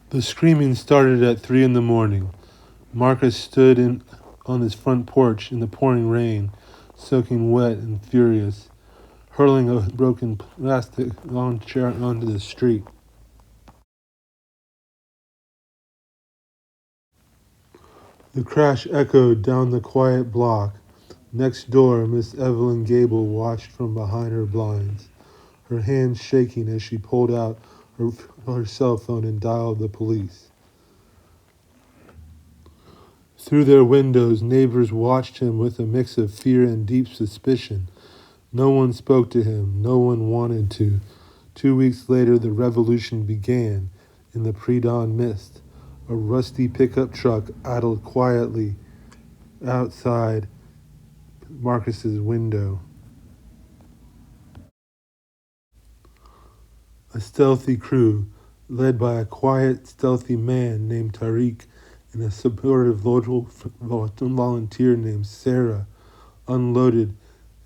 The screaming started at 3 in the morning. Marcus stood on his front porch in the pouring rain, soaking wet and furious, hurling a broken plastic lawn chair onto the street. The crash echoed down the quiet block. Next door, Miss Evelyn Gable watched from behind her blinds, her hands shaking as she pulled out her cell phone and dialed the police. Through their windows, neighbors watched him with a mix of fear and deep suspicion. No one spoke to him. No one wanted to. 2 weeks later, the revolution began in the pre-dawn mist. A rusty pickup truck idled quietly outside Marcus's window. A stealthy crew, led by a quiet, stealthy man named Tariq and a supportive local volunteer named Sarah, unloaded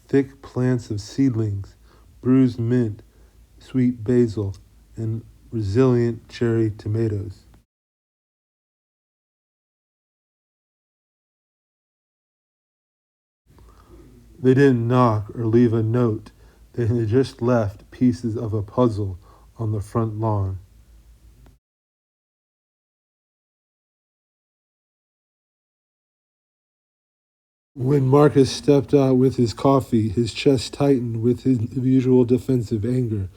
thick plants of seedlings, bruised mint, sweet basil, and resilient cherry tomatoes. They didn't knock or leave a note. They had just left pieces of a puzzle on the front lawn. When Marcus stepped out with his coffee, his chest tightened with his usual defensive anger.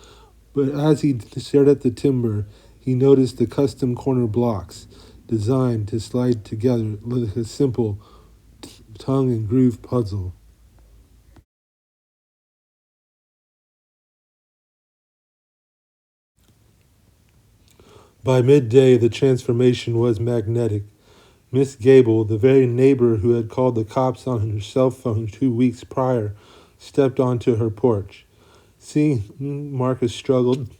But as he stared at the timber, he noticed the custom corner blocks, designed to slide together like a simple tongue and groove puzzle. By midday, the transformation was magnetic. Miss Gable, the very neighbor who had called the cops on her cell phone 2 weeks prior, stepped onto her porch. Seeing Marcus struggled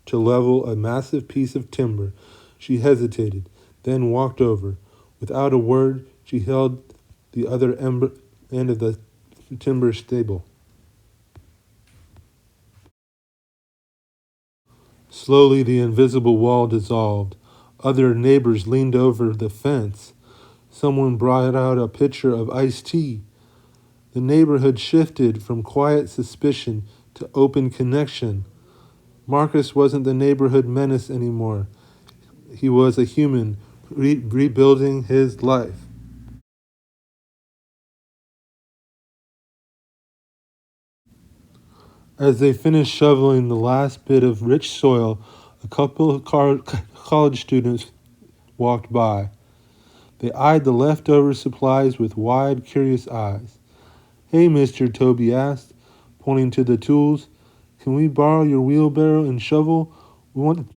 to level a massive piece of timber, she hesitated, then walked over. Without a word, she held the other end of the timber stable. Slowly, the invisible wall dissolved. Other neighbors leaned over the fence. Someone brought out a pitcher of iced tea. The neighborhood shifted from quiet suspicion to open connection. Marcus wasn't the neighborhood menace anymore. He was a human rebuilding his life. As they finished shoveling the last bit of rich soil, a couple of college students walked by. They eyed the leftover supplies with wide, curious eyes. "Hey, mister," Toby asked, pointing to the tools. "Can we borrow your wheelbarrow and shovel? We want..."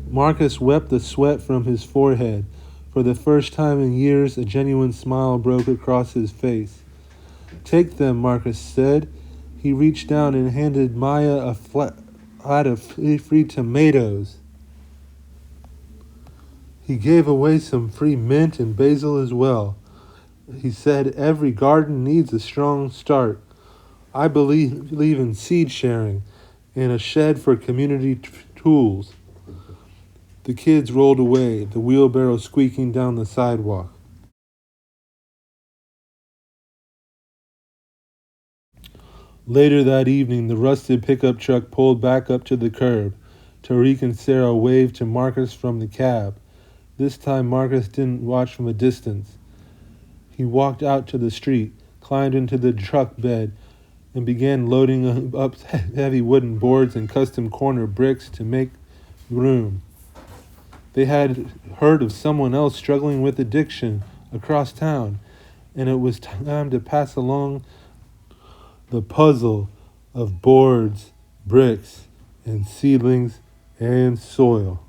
Marcus wept the sweat from his forehead. For the first time in years, a genuine smile broke across his face. "Take them," Marcus said. He reached down and handed Maya a flat of free tomatoes. He gave away some free mint and basil as well. He said every garden needs a strong start. I believe in seed sharing and a shed for community tools. The kids rolled away, the wheelbarrow squeaking down the sidewalk. Later that evening, the rusted pickup truck pulled back up to the curb. Tariq and Sarah waved to Marcus from the cab. This time, Marcus didn't watch from a distance. He walked out to the street, climbed into the truck bed, and began loading up heavy wooden boards and custom corner bricks to make room. They had heard of someone else struggling with addiction across town, and it was time to pass along the puzzle of boards, bricks, and seedlings and soil.